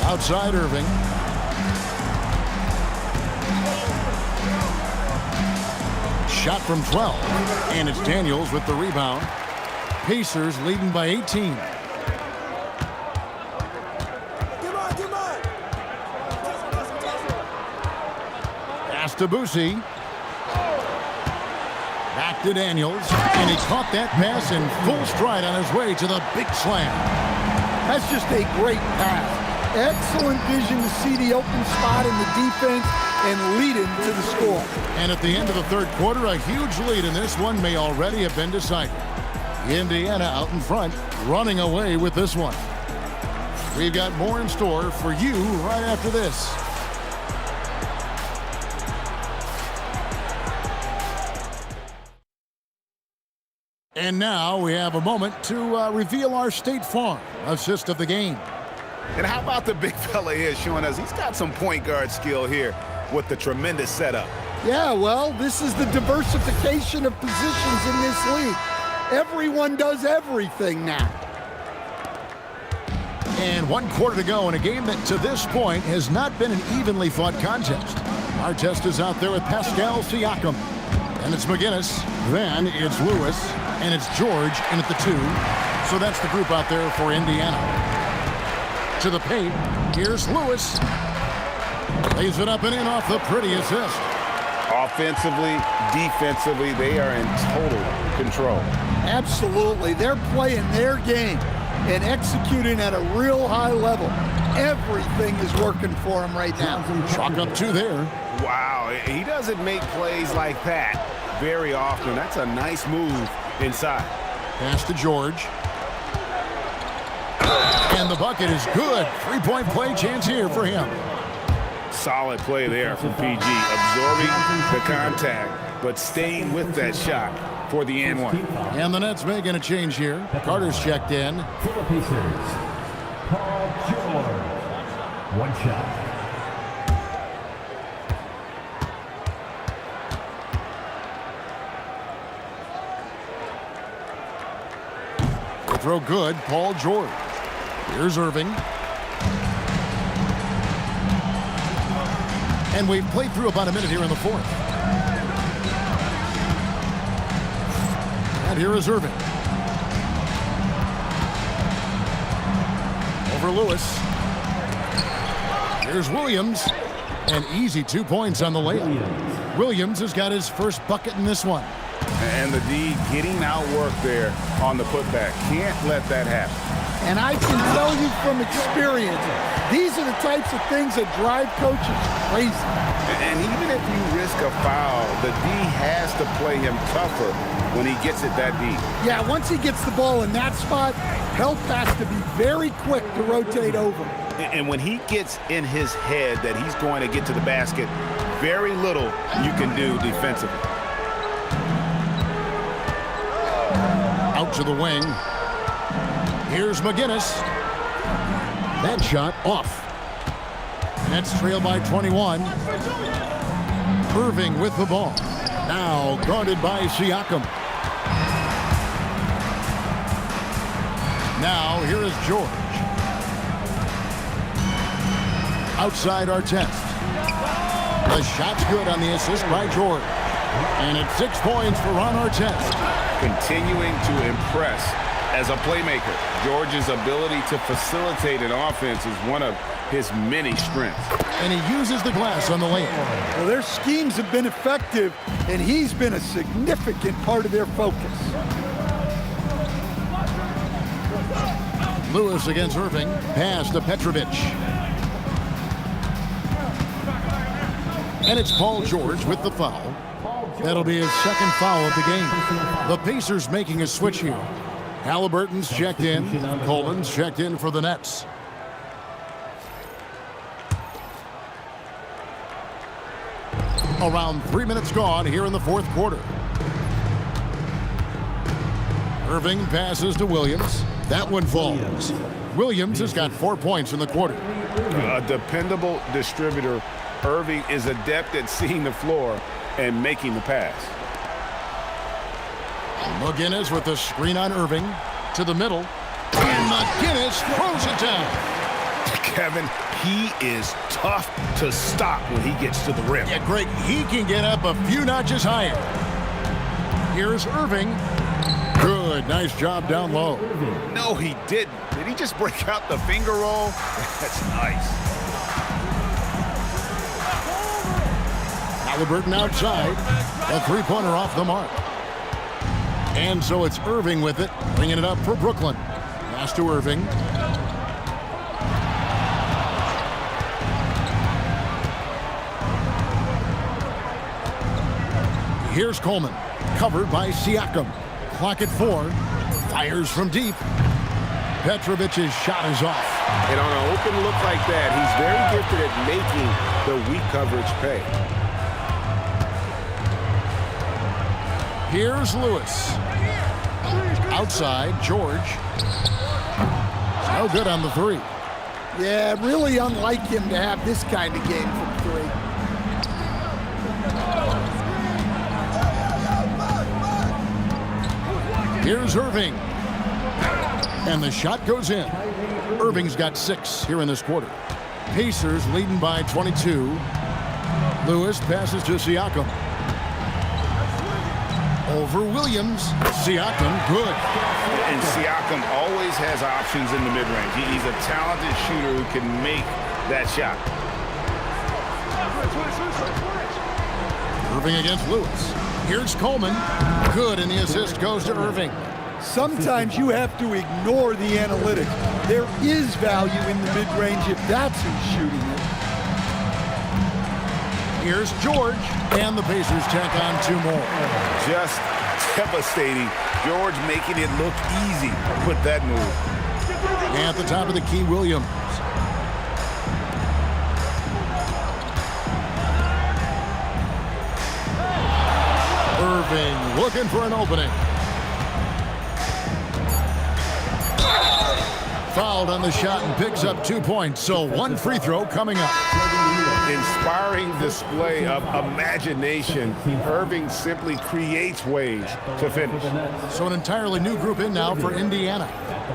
Outside Irving. Shot from 12. And it's Daniels with the rebound. Pacers leading by 18. Pass to Boosie. Back to Daniels. And he caught that pass in full stride on his way to the big slam. That's just a great pass. Excellent vision to see the open spot in the defense and lead him to the score. And at the end of the third quarter, a huge lead in this one may already have been decided. Indiana out in front, running away with this one. We've got more in store for you right after this. And now we have a moment to reveal our State Farm assist of the game. And how about the big fella here showing us he's got some point guard skill here with the tremendous setup. Yeah, well, this is the diversification of positions in this league. Everyone does everything now. And 1 quarter to go in a game that to this point has not been an evenly fought contest. Artest is out there with Pascal Siakam. And it's McGinnis. Then it's Lewis. And it's George in at the 2. So that's the group out there for Indiana. To the paint. Here's Lewis. Lays it up and in off the pretty assist. Offensively, defensively, they are in total control. Absolutely. They're playing their game and executing at a real high level. Everything is working for them right now. Chalk up 2 there. Wow, he doesn't make plays like that very often. That's a nice move inside. Pass to George. And the bucket is good. 3-point play chance here for him. Solid play there from PG, absorbing the contact, but staying with that shot for the and one. And the Nets making a change here. Carter's checked in. For the Pacers, Paul George. 1 shot. Throw good, Paul George. Here's Irving. And we've played through about a minute here in the fourth. And here is Irving. Over Lewis. Here's Williams. An easy 2 points on the layup. Williams has got his first bucket in this one. And the D getting outworked there on the putback. Can't let that happen. And I can tell you from experience, these are the types of things that drive coaches crazy. And even if you risk a foul, the D has to play him tougher when he gets it that deep. Yeah, once he gets the ball in that spot, help has to be very quick to rotate over. And when he gets in his head that he's going to get to the basket, very little you can do defensively. Out to the wing. Here's McGinnis. That shot off. Nets trail by 21. Irving with the ball. Now guarded by Siakam. Now, here is George. Outside Artest. The shot's good on the assist by George. And it's 6 points for Ron Artest. Continuing to impress as a playmaker. George's ability to facilitate an offense is one of his many strengths. And he uses the glass on the lane. Well, their schemes have been effective, and he's been a significant part of their focus. Lewis against Irving. Pass to Petrovic. And it's Paul George with the foul. That'll be his second foul of the game. The Pacers making a switch here. Halliburton's checked in. Coleman's checked in for the Nets. Around 3 minutes gone here in the fourth quarter. Irving passes to Williams. That one falls. Williams has got 4 points in the quarter. A dependable distributor, Irving is adept at seeing the floor and making the pass. McGinnis with the screen on Irving. To the middle. And McGinnis throws it down. Kevin, he is tough to stop when he gets to the rim. Yeah, Greg, he can get up a few notches higher. Here's Irving. Good, nice job down low. No, he didn't. Did he just break out the finger roll? That's nice. Halliburton outside. A three-pointer off the mark. And so it's Irving with it, bringing it up for Brooklyn. Pass to Irving. Here's Coleman, covered by Siakam. Clock at 4. Fires from deep. Petrovic's shot is off. And on an open look like that, he's very gifted at making the weak coverage pay. Here's Lewis. Outside, George. No good on the 3. Yeah, really unlike him to have this kind of game from 3. Here's Irving. And the shot goes in. Irving's got 6 here in this quarter. Pacers leading by 22. Lewis passes to Siakam. Over Williams. Siakam, good. And Siakam always has options in the mid-range. He's a talented shooter who can make that shot. Irving against Lewis. Here's Coleman. Good, and the assist goes to Irving. Sometimes you have to ignore the analytics. There is value in the mid-range if that's who's shooting it. Here's George, and the Pacers tack on 2 more. Just devastating. George making it look easy with that move. At the top of the key, Williams. Irving looking for an opening. Fouled on the shot and picks up 2 points, so 1 free throw coming up. Inspiring display of imagination. Irving simply creates ways to finish. So an entirely new group in now for Indiana.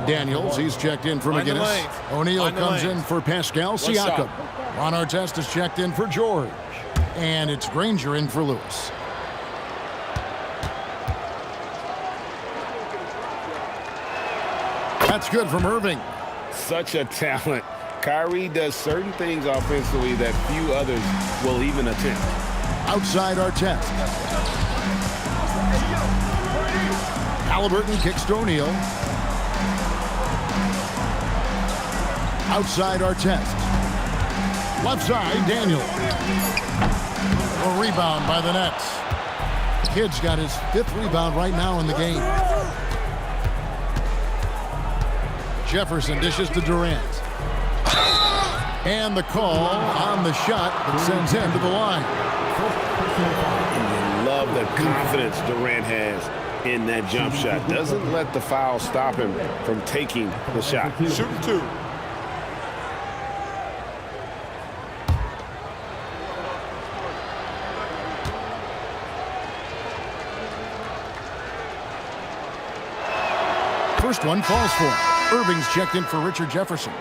Daniels, he's checked in for McGinnis. O'Neal comes in for Pascal Siakam. Ron Artest is checked in for George. And it's Granger in for Lewis. That's good from Irving. Such a talent. Kyrie does certain things offensively that few others will even attempt. Outside Artest. Halliburton kicks to O'Neal. Outside Artest. Left side, Daniel. A rebound by the Nets. Kid's got his 5th rebound right now in the game. Jefferson dishes to Durant. And the call on the shot that sends him to the line. You love the confidence Durant has in that jump shot. Doesn't let the foul stop him from taking the shot. Shooting 2. First one falls for him. Irving's checked in for Richard Jefferson.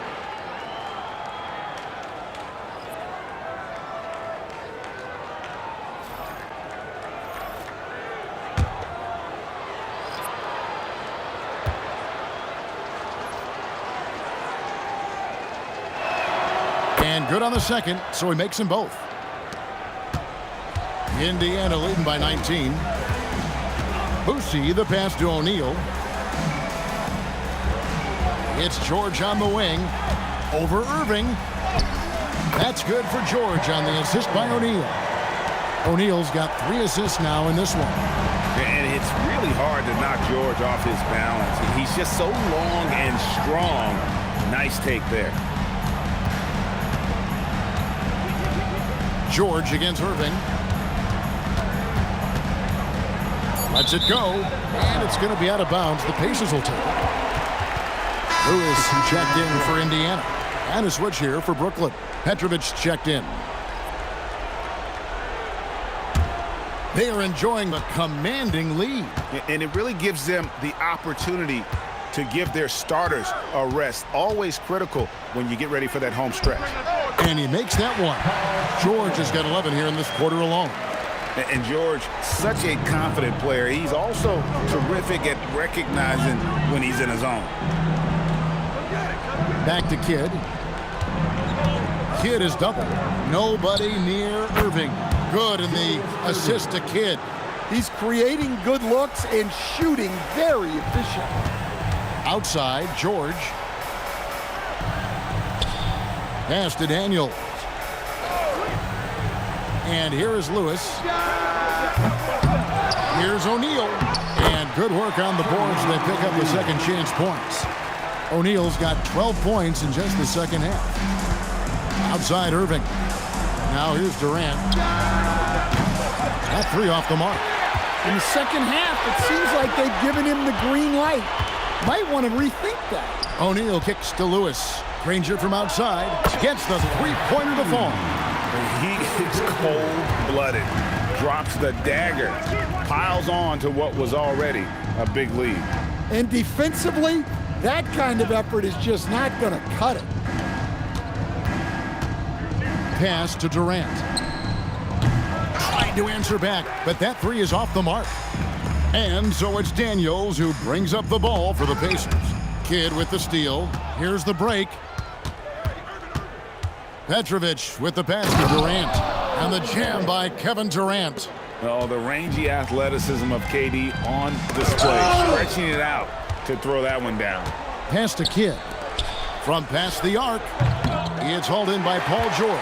And good on the second, so he makes them both. Indiana leading by 19. Boosie, the pass to O'Neal. It's George on the wing. Over Irving. That's good for George on the assist by O'Neal. O'Neal's got 3 assists now in this one. And it's really hard to knock George off his balance. He's just so long and strong. Nice take there. George against Irving. Lets it go, and it's going to be out of bounds. The Pacers will take it. Lewis checked in for Indiana. And a switch here for Brooklyn. Petrovic checked in. They are enjoying a commanding lead. And it really gives them the opportunity to give their starters a rest. Always critical when you get ready for that home stretch. And he makes that one. George has got 11 here in this quarter alone. And George, such a confident player. He's also terrific at recognizing when he's in his zone. Back to Kidd. Kidd is doubled. Nobody near Irving. Good in the assist to Kidd. He's creating good looks and shooting very efficient. Outside, George. Pass to Daniels. And here is Lewis. Here's O'Neal. And good work on the boards. They pick up the second chance points. O'Neal's got 12 points in just the second half. Outside Irving. Now here's Durant. That 3 off the mark. In the second half, it seems like they've given him the green light. Might want to rethink that. O'Neal kicks to Lewis. Granger from outside gets the three-pointer to fall. He is cold-blooded. Drops the dagger. Piles on to what was already a big lead. And defensively, that kind of effort is just not going to cut it. Pass to Durant. Trying to answer back, but that 3 is off the mark. And so it's Daniels who brings up the ball for the Pacers. Kidd with the steal. Here's the break. Petrovic with the pass to Durant. And the jam by Kevin Durant. Oh, the rangy athleticism of KD on display. Stretching it out to throw that one down. Pass to Kidd. From past the arc. It's hauled in by Paul George.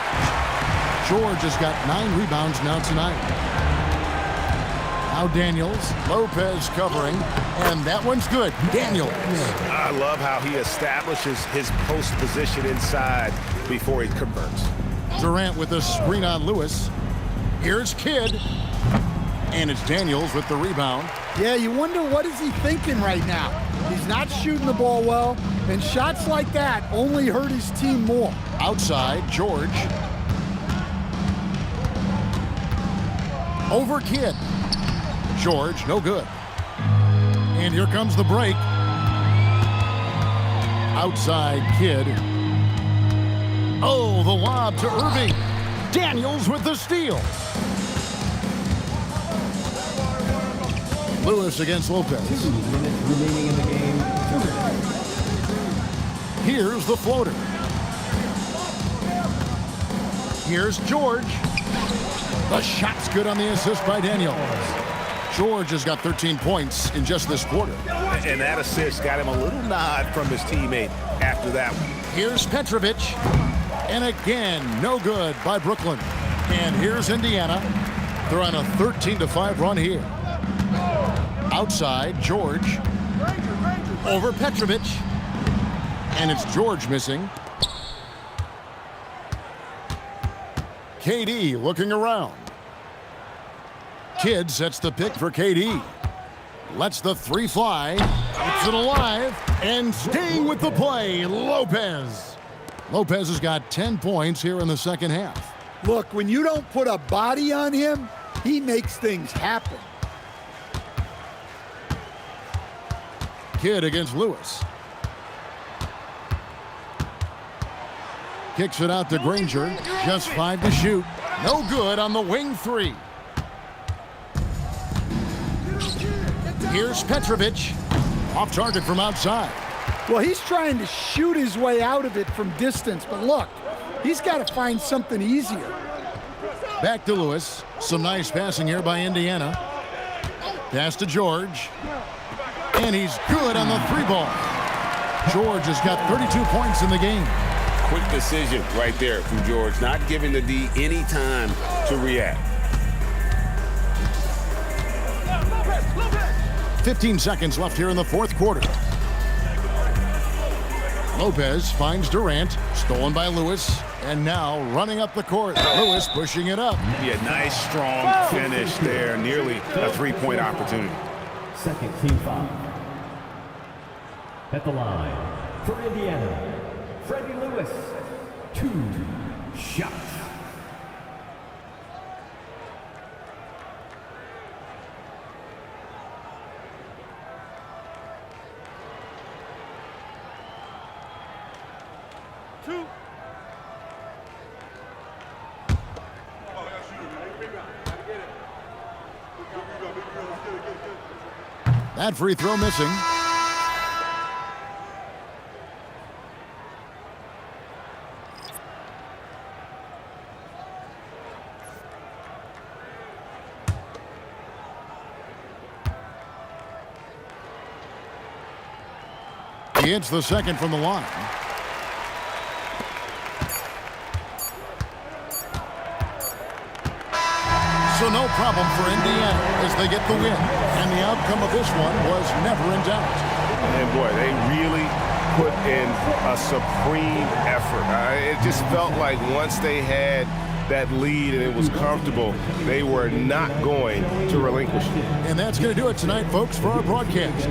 George has got 9 rebounds now tonight. Now Daniels. Lopez covering. And that one's good. Daniels. I love how he establishes his post position inside before he converts. Durant with a screen on Lewis. Here's Kidd. And it's Daniels with the rebound. Yeah, you wonder what is he thinking right now. He's not shooting the ball well, and shots like that only hurt his team more. Outside, George. Over Kidd. George, no good. And here comes the break. Outside, Kidd. Oh, the lob to Irving. Daniels with the steal. Lewis against Lopez. 2 minutes remaining in the game. Here's the floater. Here's George. The shot's good on the assist by Daniels. George has got 13 points in just this quarter. And that assist got him a little nod from his teammate after that one. Here's Petrovic. And again, no good by Brooklyn. And here's Indiana. They're on a 13-5 run here. Outside, George. Over Petrovic. And it's George missing. KD looking around. Kidd sets the pick for KD. Lets the 3 fly. Keeps it alive. And staying with the play, Lopez. Lopez has got 10 points here in the second half. Look, when you don't put a body on him, he makes things happen. Kidd against Lewis. kicks it out to Granger. Just 5 to shoot. No good on the wing 3. Here's Petrovic. Off target from outside. Well, he's trying to shoot his way out of it from distance, but look, he's got to find something easier. Back to Lewis. Some nice passing here by Indiana. Pass to George. And he's good on the 3-ball. George has got 32 points in the game. Quick decision right there from George, not giving the D any time to react. 15 seconds left here in the fourth quarter. Lopez finds Durant, stolen by Lewis, and now running up the court. Lewis pushing it up. Yeah, nice, strong finish there. Nearly a 3-point opportunity. Second team foul. At the line for Indiana, Freddie Lewis. 2 shots. That free throw missing. He hits the second from the line. So no problem for Indiana as they get the win. And the outcome of this one was never in doubt. And boy, they really put in a supreme effort. It just felt like once they had that lead and it was comfortable, they were not going to relinquish it. And that's going to do it tonight, folks, for our broadcast.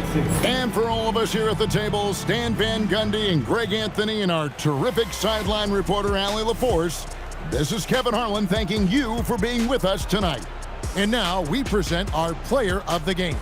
And for all of us here at the table, Stan Van Gundy and Greg Anthony and our terrific sideline reporter, Allie LaForce, this is Kevin Harlan thanking you for being with us tonight. And now we present our player of the game.